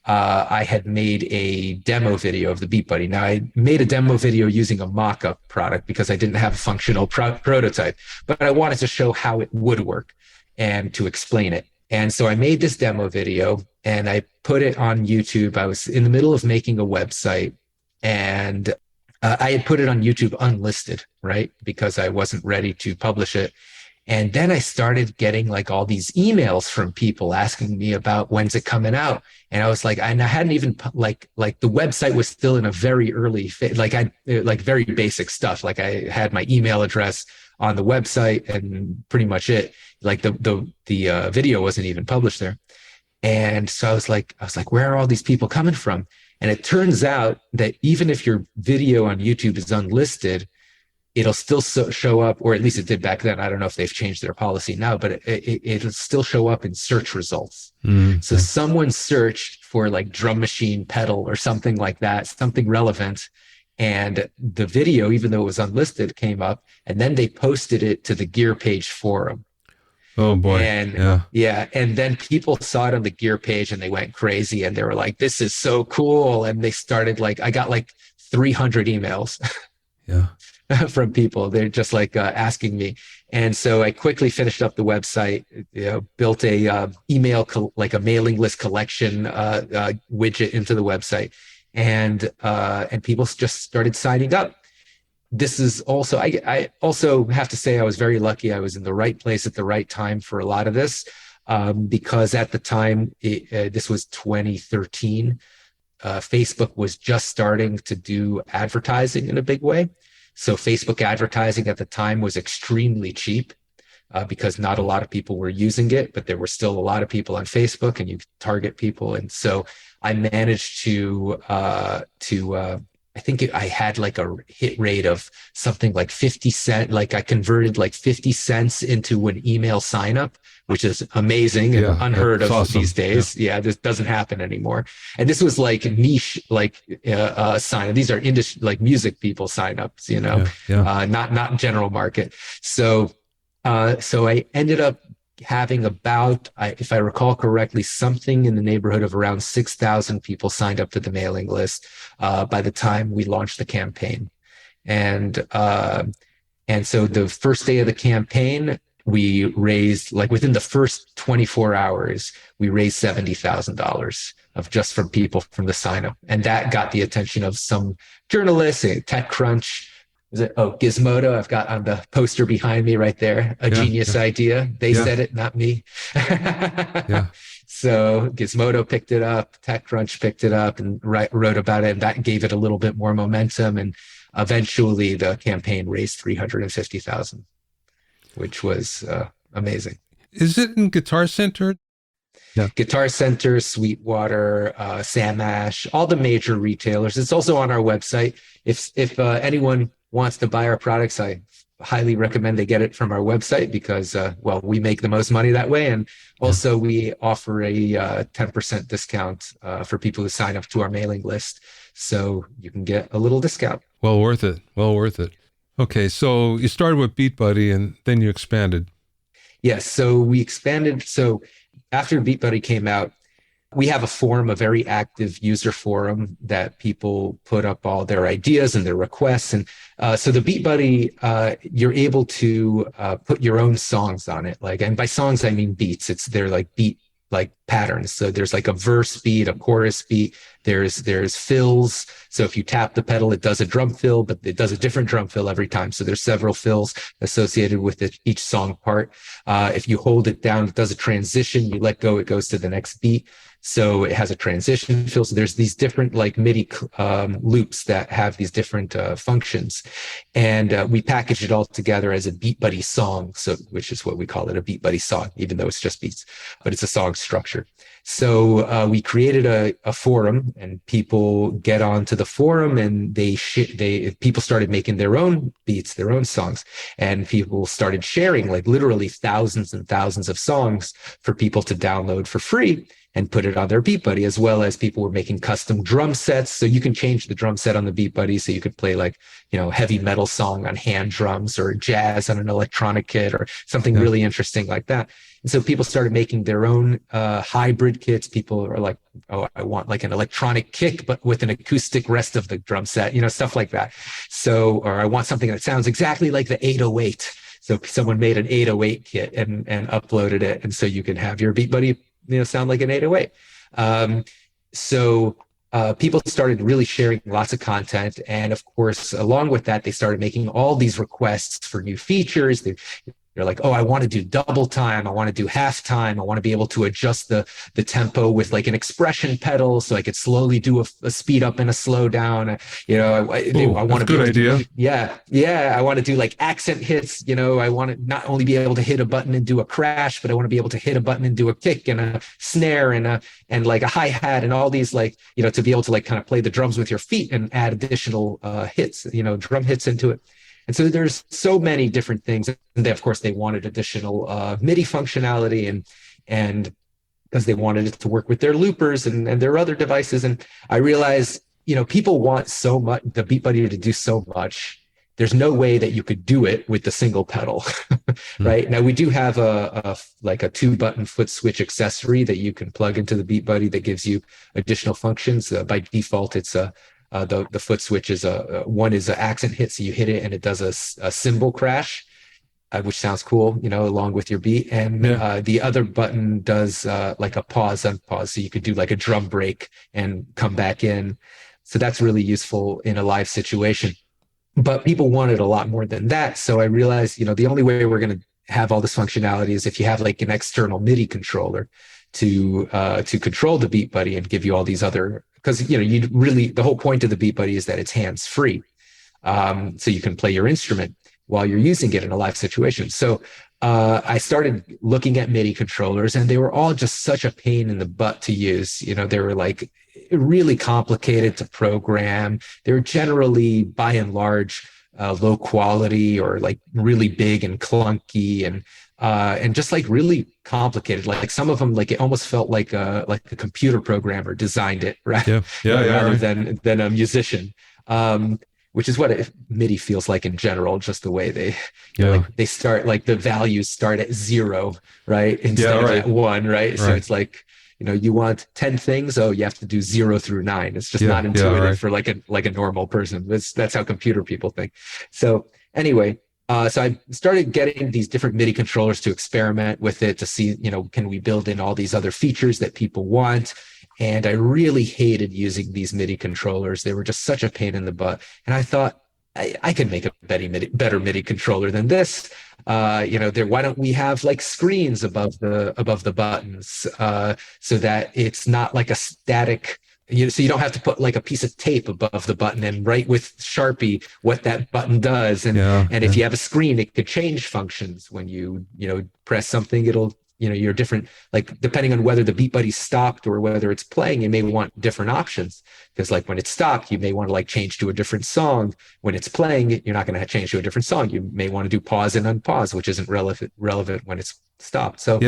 Speaker 2: I had made a demo video of the Beat Buddy. Now, I made a demo video using a mock-up product because I didn't have a functional prototype, but I wanted to show how it would work and to explain it. And so I made this demo video and I put it on YouTube. I was in the middle of making a website, and I had put it on YouTube unlisted, right? Because I wasn't ready to publish it. And then I started getting all these emails from people asking me about when's it coming out. And I was and I hadn't even the website was still in a very early phase, very basic stuff. I had my email address on the website and pretty much it. The video wasn't even published there. And so I was like, where are all these people coming from? And it turns out that even if your video on YouTube is unlisted, it'll still show up, or at least it did back then. I don't know if they've changed their policy now, but it'll still show up in search results. Mm-hmm. So someone searched for drum machine pedal or something like that, something relevant. And the video, even though it was unlisted, came up, and then they posted it to the Gear Page forum.
Speaker 1: Oh boy.
Speaker 2: And and then people saw it on the Gear Page and they went crazy, and they were like, this is so cool. And they started I got 300 emails.
Speaker 1: Yeah.
Speaker 2: From people. They're just asking me. And so I quickly finished up the website, built a email, a mailing list collection widget into the website, and people just started signing up. This is also, I also have to say I was very lucky. I was in the right place at the right time for a lot of this, because at the time, this was 2013, Facebook was just starting to do advertising in a big way. So Facebook advertising at the time was extremely cheap, because not a lot of people were using it, but there were still a lot of people on Facebook, and you could target people. And so I managed to I think I had a hit rate of something like 50 cents. I converted 50 cents into an email sign up, which is amazing and unheard of awesome. These days. Yeah, this doesn't happen anymore. And this was niche, sign up. These are industry, music people signups, not general market. So I ended up having about, if I recall correctly, something in the neighborhood of around 6,000 people signed up to the mailing list by the time we launched the campaign. And so the first day of the campaign, we raised, like within the first 24 hours, we raised $70,000 of just from people from the sign up. And that got the attention of some journalists, TechCrunch. Is it? Oh, Gizmodo. I've got on the poster behind me right there, a genius idea. They said it, not me. So Gizmodo picked it up, TechCrunch picked it up and wrote about it. And that gave it a little bit more momentum. And eventually the campaign raised $350,000, which was amazing.
Speaker 1: Is it in Guitar Center?
Speaker 2: Yeah. Guitar Center, Sweetwater, Sam Ash, all the major retailers. It's also on our website. If anyone wants to buy our products, I highly recommend they get it from our website because, well, we make the most money that way. And also we offer a 10% discount for people who sign up to our mailing list. So you can get a little discount.
Speaker 1: Well worth it. Well worth it. Okay, so you started with Beat Buddy and then you expanded.
Speaker 2: Yes, so we expanded. So after Beat Buddy came out, we have a forum, a very active user forum that people put up all their ideas and their requests. And so the Beat Buddy, you're able to put your own songs on it. Like, and by songs, I mean beats. They're like beat, like patterns. So there's like a verse beat, a chorus beat. There's fills. So if you tap the pedal, it does a drum fill, but it does a different drum fill every time. So there's several fills associated with each song part. If you hold it down, it does a transition. You let go, it goes to the next beat. So it has a transition fill. So there's these different like MIDI loops that have these different functions. And we package it all together as a Beat Buddy song. So, which is what we call it, a Beat Buddy song, even though it's just beats, but it's a song structure. So we created a forum and people get onto the forum and people started making their own beats, their own songs, and people started sharing like literally thousands and thousands of songs for people to download for free and put it on their Beat Buddy, as well as people were making custom drum sets. So you can change the drum set on the Beat Buddy. So you could play like, heavy metal song on hand drums or jazz on an electronic kit or something really interesting like that. And so people started making their own hybrid kits. People are like, oh, I want like an electronic kick, but with an acoustic rest of the drum set, stuff like that. So, or I want something that sounds exactly like the 808. So someone made an 808 kit and uploaded it. And so you can have your Beat Buddy sound like an 808. So people started really sharing lots of content. And of course, along with that, they started making all these requests for new features. They're like, oh, I want to do double time. I want to do half time. I want to be able to adjust the tempo with like an expression pedal so I could slowly do a speed up and a slow down. I want to be able to, I want to do like accent hits. I want to not only be able to hit a button and do a crash, but I want to be able to hit a button and do a kick and a snare and like a hi-hat and all these like, to be able to like kind of play the drums with your feet and add additional hits, drum hits into it. And so there's so many different things. And of course, they wanted additional MIDI functionality and because they wanted it to work with their loopers and their other devices. And I realized, people want so much, the Beat Buddy to do so much. There's no way that you could do it with the single pedal, right? Now, we do have a 2-button foot switch accessory that you can plug into the Beat Buddy that gives you additional functions. By default, it's the foot switch is one is an accent hit, so you hit it and it does a cymbal crash, which sounds cool, along with your beat. And the other button does like a pause, unpause, so you could do like a drum break and come back in. So that's really useful in a live situation. But people wanted a lot more than that. So I realized, the only way we're going to have all this functionality is if you have like an external MIDI controller to control the Beat Buddy and give you all these other. Because the whole point of the Beat Buddy is that it's hands-free, so you can play your instrument while you're using it in a live situation. So I started looking at MIDI controllers, and they were all just such a pain in the butt to use. They were like really complicated to program. They were generally, by and large, low quality or like really big and clunky and just like really complicated. Like some of them, like it almost felt like a computer programmer designed it, right? Rather than a musician, which is what MIDI feels like in general. Just the way they start, like the values start at 0, right? Instead of at 1, right? So it's like, you want 10 things. Oh, you have to do 0 through 9. It's just not intuitive for like a normal person. That's how computer people think. So anyway, So I started getting these different MIDI controllers to experiment with it to see, can we build in all these other features that people want? And I really hated using these MIDI controllers. They were just such a pain in the butt. And I thought, I can make a better MIDI controller than this. Why don't we have like screens above the buttons, so that it's not like a static, so you don't have to put like a piece of tape above the button and write with Sharpie what that button does. And if you have a screen, it could change functions when you press something. It'll, you're different, like depending on whether the Beat Buddy stopped or whether it's playing, you may want different options. Because like when it's stopped, you may want to like change to a different song. When it's playing, you're not going to change to a different song. You may want to do pause and unpause, which isn't relevant when it's stopped. So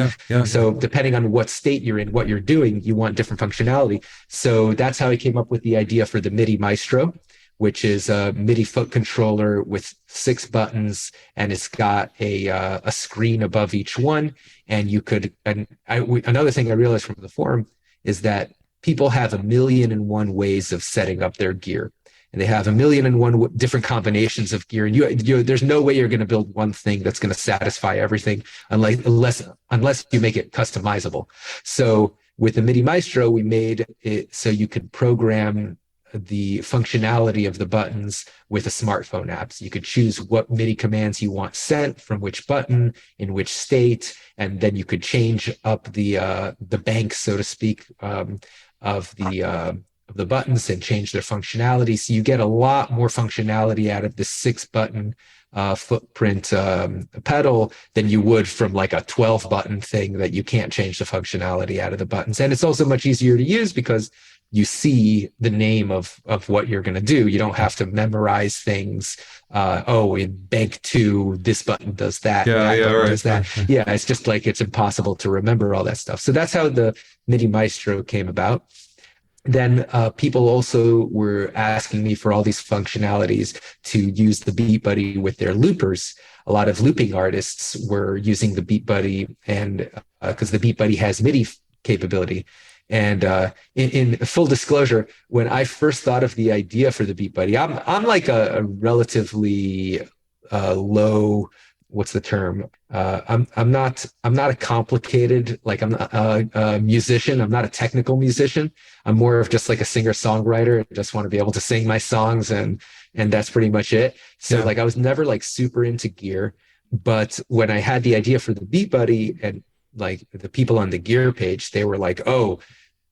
Speaker 2: depending on what state you're in, what you're doing, you want different functionality. So that's how I came up with the idea for the MIDI Maestro, which is a MIDI foot controller with 6 buttons, and it's got a screen above each one. And you could, another thing I realized from the forum is that people have 1,000,001 ways of setting up their gear, and they have 1,000,001 different combinations of gear. And there's no way you're going to build one thing that's going to satisfy everything unless you make it customizable. So with the MIDI Maestro, we made it so you could program the functionality of the buttons with a smartphone app. So you could choose what MIDI commands you want sent from which button in which state, and then you could change up the bank, so to speak, of the buttons and change their functionality. So you get a lot more functionality out of the 6-button footprint pedal than you would from like a 12-button thing that you can't change the functionality out of the buttons. And it's also much easier to use because you see the name of what you're going to do. You don't have to memorize things. In bank 2, this button does that. Does that. Right. Yeah, it's just like it's impossible to remember all that stuff. So that's how the MIDI Maestro came about. Then people also were asking me for all these functionalities to use the Beat Buddy with their loopers. A lot of looping artists were using the Beat Buddy, and because the Beat Buddy has MIDI capability. And in full disclosure, when I first thought of the idea for the Beat Buddy, I'm like a relatively low, what's the term? I'm not a complicated, like I'm not a musician. I'm not a technical musician. I'm more of just like a singer-songwriter. I just want to be able to sing my songs, and that's pretty much it. So like I was never like super into gear, but when I had the idea for the Beat Buddy, and like the people on the gear page, they were like, "Oh,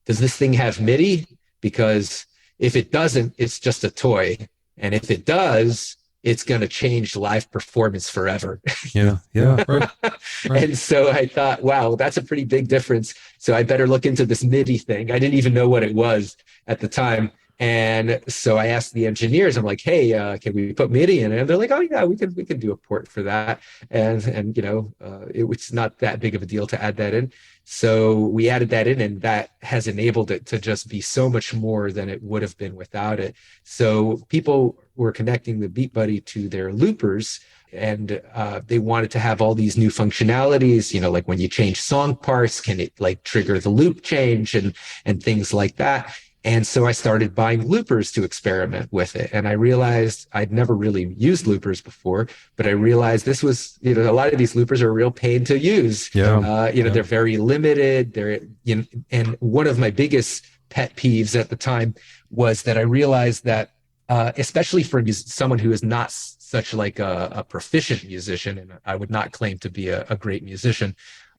Speaker 2: does this thing have MIDI? Because if it doesn't, it's just a toy. And if it does, it's going to change live performance forever." Right. And so I thought, wow, that's a pretty big difference. So I better look into this MIDI thing. I didn't even know what it was at the time. And so I asked the engineers, I'm like, "Hey, can we put MIDI in it?" And they're like, "Oh yeah, we can do a port for that." And it's not that big of a deal to add that in. So we added that in, and that has enabled it to just be so much more than it would have been without it. So people were connecting the Beat Buddy to their loopers, and they wanted to have all these new functionalities, like when you change song parts, can it like trigger the loop change and things like that. And so I started buying loopers to experiment with it. And I realized I'd never really used loopers before, but I realized this was, a lot of these loopers are a real pain to use. They're very limited. And one of my biggest pet peeves at the time was that I realized that, especially for someone who is not such like a proficient musician, and I would not claim to be a great musician,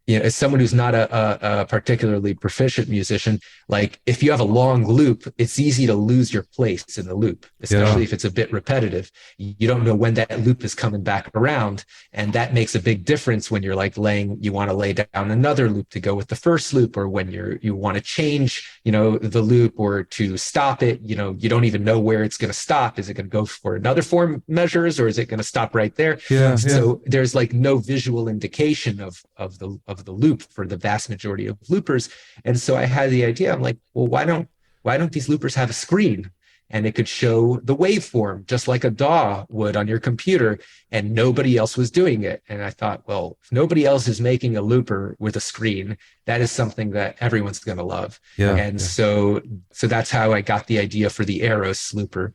Speaker 2: as someone who's not a particularly proficient musician, like if you have a long loop, it's easy to lose your place in the loop, especially if it's a bit repetitive. You don't know when that loop is coming back around. And that makes a big difference when you're like you want to lay down another loop to go with the first loop, or when you want to change, the loop, or to stop it, you don't even know where it's going to stop. Is it going to go for another 4 measures, or is it going to stop right there? So there's like no visual indication of the loop for the vast majority of loopers. And so I had the idea, I'm like, well, why don't these loopers have a screen, and it could show the waveform just like a DAW would on your computer, and nobody else was doing it. And I thought, well, if nobody else is making a looper with a screen, that is something that everyone's going to love. So that's how I got the idea for the Eros looper.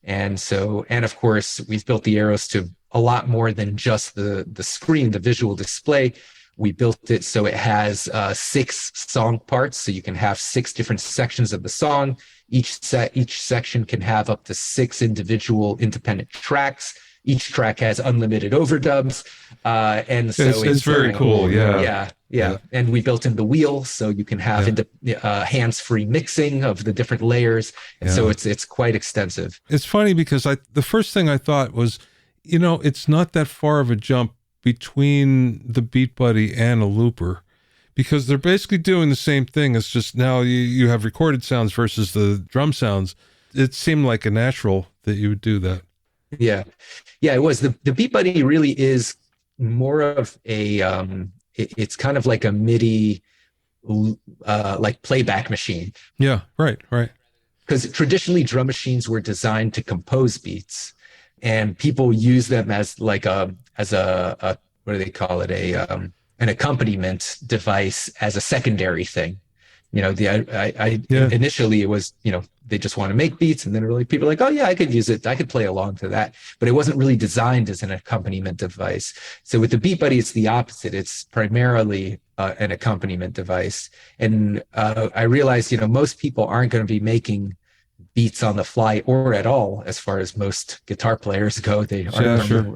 Speaker 2: And of course, we've built the arrows to a lot more than just the screen, the visual display. We built it so it has 6 song parts, so you can have 6 different sections of the song. Each section can have up to 6 individual independent tracks. Each track has unlimited overdubs, and so
Speaker 1: it's very cool.
Speaker 2: Yeah. And we built in the wheel, so you can have hands-free mixing of the different layers, and so it's quite extensive.
Speaker 1: It's funny because the first thing I thought was, it's not that far of a jump between the Beat Buddy and a looper, because they're basically doing the same thing. It's just now you have recorded sounds versus the drum sounds. It seemed like a natural that you would do that.
Speaker 2: Yeah, it was. The Beat Buddy really is more of a it's kind of like a MIDI like playback machine.
Speaker 1: Yeah, right.
Speaker 2: Because traditionally drum machines were designed to compose beats, and people use them as like a what do they call it, an accompaniment device as a secondary thing. Initially it was, they just want to make beats, and then really people are like, oh yeah, I could use it, I could play along to that, but it wasn't really designed as an accompaniment device. So with the Beat Buddy, it's the opposite. It's primarily an accompaniment device. And I realized, most people aren't going to be making beats on the fly or at all, as far as most guitar players go. They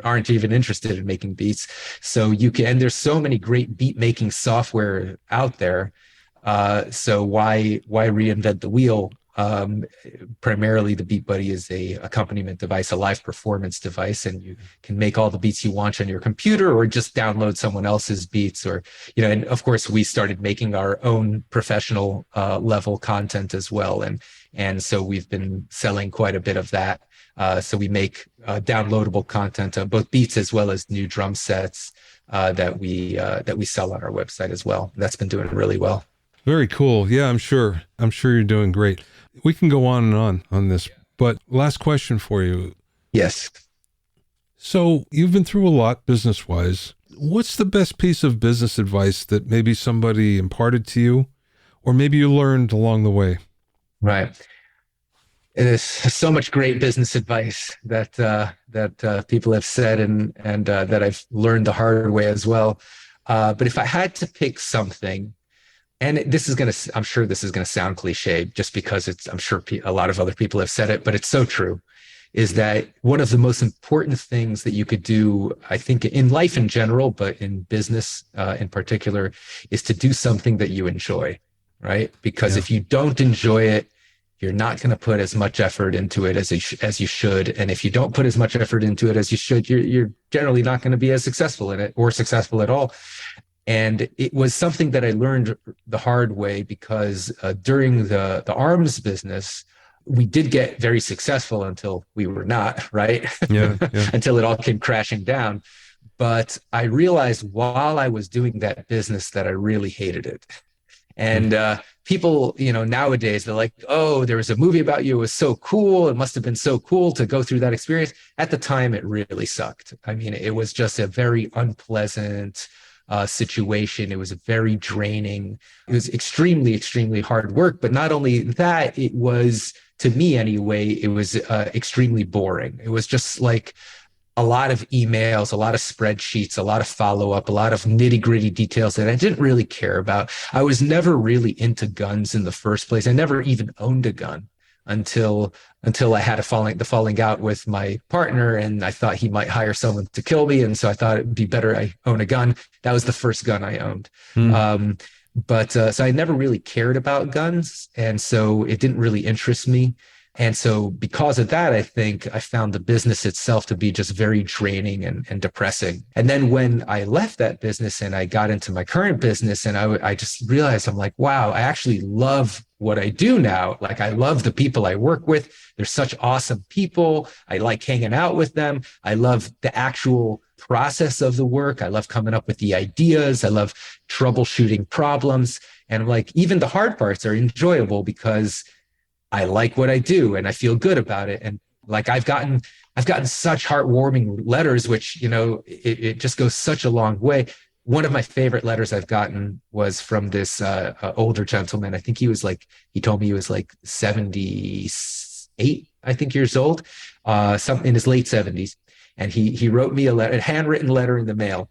Speaker 2: aren't even interested in making beats. So and there's so many great beat making software out there. So why reinvent the wheel? Primarily the Beat Buddy is a accompaniment device, a live performance device, and you can make all the beats you want on your computer or just download someone else's beats, or, and of course we started making our own professional level content as well. And so we've been selling quite a bit of that. So we make downloadable content of both beats as well as new drum sets that we sell on our website as well. That's been doing really well.
Speaker 1: Very cool. Yeah, I'm sure you're doing great. We can go on and on this, but last question for you.
Speaker 2: Yes.
Speaker 1: So you've been through a lot business-wise. What's the best piece of business advice that maybe somebody imparted to you, or maybe you learned along the way?
Speaker 2: Right. There's so much great business advice that people have said and that I've learned the hard way as well. But if I had to pick something, and I'm sure this is going to sound cliche just because I'm sure a lot of other people have said it, but it's so true, is that one of the most important things that you could do, I think, in life in general, but in business in particular, is to do something that you enjoy, right? Because if you don't enjoy it, you're not going to put as much effort into it as you should. And if you don't put as much effort into it as you should, you're generally not going to be as successful in it, or successful at all. And it was something that I learned the hard way, because during the arms business, we did get very successful until we were not, right?
Speaker 1: Yeah.
Speaker 2: Until it all came crashing down. But I realized while I was doing that business that I really hated it. And people, nowadays, they're like, oh, there was a movie about you. It was so cool. It must have been so cool to go through that experience. At the time, it really sucked. I mean, it was just a very unpleasant situation. It was very draining. It was extremely, extremely hard work. But not only that, it was, to me anyway, it was extremely boring. It was just like a lot of emails, a lot of spreadsheets, a lot of follow-up, a lot of nitty-gritty details that I didn't really care about. I was never really into guns in the first place. I never even owned a gun until I had the falling out with my partner, and I thought he might hire someone to kill me. And so I thought it'd be better I own a gun. That was the first gun I owned. So I never really cared about guns. And so it didn't really interest me. And so because of that, I think I found the business itself to be just very draining and depressing. And then when I left that business and I got into my current business, and I just realized, I'm like, wow, I actually love what I do now. Like, I love the people I work with. They're such awesome people. I like hanging out with them. I love the actual process of the work. I love coming up with the ideas. I love troubleshooting problems. And like, even the hard parts are enjoyable because I like what I do and I feel good about it. And like, I've gotten such heartwarming letters, which, it just goes such a long way. One of my favorite letters I've gotten was from this older gentleman. I think he told me he was like 70, 8, I think, years old, in his late 70s. And he wrote me a handwritten letter in the mail.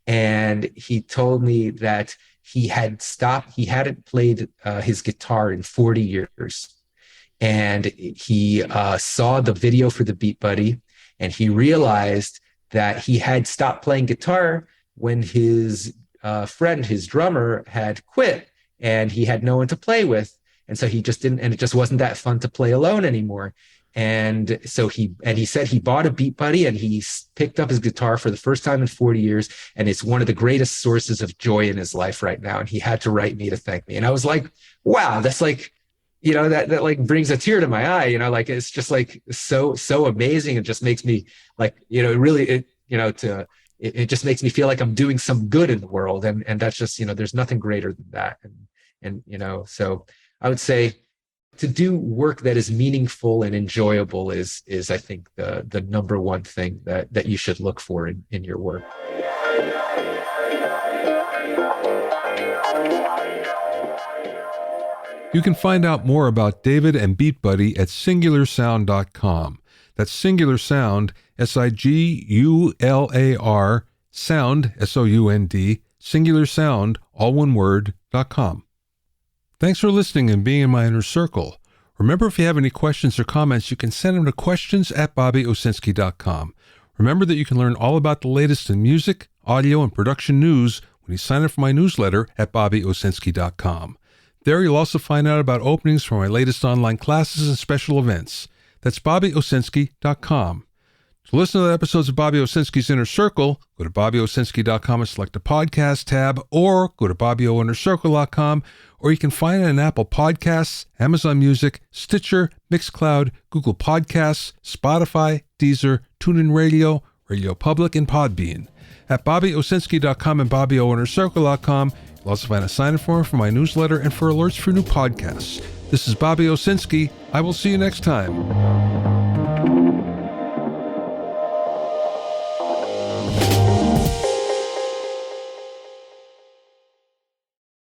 Speaker 2: And he told me that he hadn't played his guitar in 40 years. And he saw the video for the Beat Buddy, and he realized that he had stopped playing guitar when his friend, his drummer, had quit, and he had no one to play with. And so he just didn't, and it just wasn't that fun to play alone anymore. And so he said he bought a Beat Buddy, and he picked up his guitar for the first time in 40 years. And it's one of the greatest sources of joy in his life right now. And he had to write me to thank me. And I was like, wow, that's like, that like brings a tear to my eye, like, it's just like so amazing. It just makes me like, it just makes me feel like I'm doing some good in the world. And that's just, there's nothing greater than that. And so I would say to do work that is meaningful and enjoyable is I think the number one thing that you should look for in your work.
Speaker 1: You can find out more about David and Beat Buddy at singularsound.com. That's Singular Sound, SIGULAR, sound, SOUND, Singular Sound, all one word, .com. Thanks for listening and being in my inner circle. Remember, if you have any questions or comments, you can send them to questions@bobbyowsinski.com. Remember that you can learn all about the latest in music, audio, and production news when you sign up for my newsletter at bobbyowsinski.com. There you'll also find out about openings for my latest online classes and special events. That's bobbyowsinski.com. To listen to the episodes of Bobby Owsinski's Inner Circle, go to bobbyowsinski.com and select the podcast tab, or go to bobbyoinnercircle.com, or you can find it on Apple Podcasts, Amazon Music, Stitcher, Mixcloud, Google Podcasts, Spotify, Deezer, TuneIn Radio, Radio Public, and Podbean. At bobbyowsinski.com and bobbyoinnercircle.com, you'll also find a sign-up form for my newsletter and for alerts for new podcasts. This is Bobby Owsinski. I will see you next time.